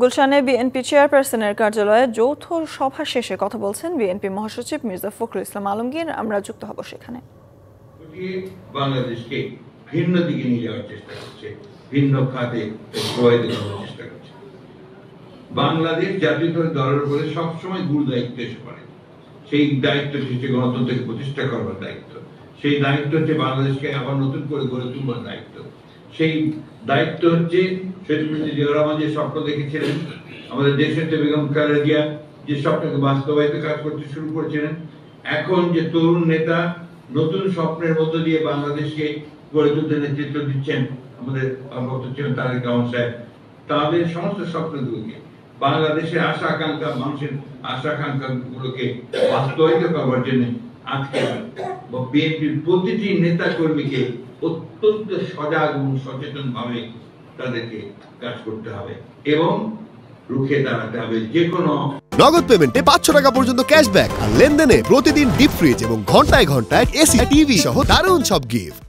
গুলশানে বিএনপি চেয়ারপারসনের কার্যালয়ে যৌথ সভা শেষে কথা বলছেন বিএনপি মহাসচিব মির্জা ফখরুল ইসলাম আলমগীর। আমরা যুক্ত হব সেখানে। বাংলাদেশকে ভিন্ন দিকে নিয়ে যাওয়ার চেষ্টা করছে, ভিন্ন খাতে প্রভাবিত করার চেষ্টা করছে। বাংলাদেশ জাতীয়তাবাদী দলের উপরে সবসময় গুরু দায়িত্ব এসে পড়ে। সেই দায়িত্ব হচ্ছে গণতন্ত্রকে প্রতিষ্ঠা করবার দায়িত্ব। সেই দায়িত্ব হচ্ছে বাংলাদেশকে আবার নতুন করে গড়ে তুলবার দায়িত্ব। সেই দায়িত্ব হচ্ছে শহীদ জিয়াউর রহমান যে স্বপ্ন দেখেছিলেন, আমাদের দেশের বেগম খালেদা জিয়া যে স্বপ্নকে বাস্তবায়িত কাজ করতে শুরু করেছিলেন, এখন যে তরুণ নেতা নতুন স্বপ্নের মধ্য দিয়ে বাংলাদেশকে গড়ে তুলতে নেতৃত্ব দিচ্ছেন আমাদের অবগত ছিলেন তারেক রহমান সাহেব, তাদের সমস্ত স্বপ্নগুলোকে বাংলাদেশের আশা আকাঙ্ক্ষা, মানুষের আশা আকাঙ্ক্ষা গুলোকে বাস্তবায়িত করবার জন্য আজকে বিএনপির প্রতিটি নেতা কর্মীকে অত্যন্ত সজাগ এবং সচেতন ভাবে তাদেরকে কাজ করতে হবে এবং রুখে দাঁড়াতে হবে যে কোনো নগদ পেমেন্টে 500 টাকা পর্যন্ত ক্যাশব্যাক আর লেনদেনে প্রতিদিন ডিপ ফ্রিজ এবং ঘন্টায় ঘন্টায় এসি টিভি সহ দারুণ সব গিফট।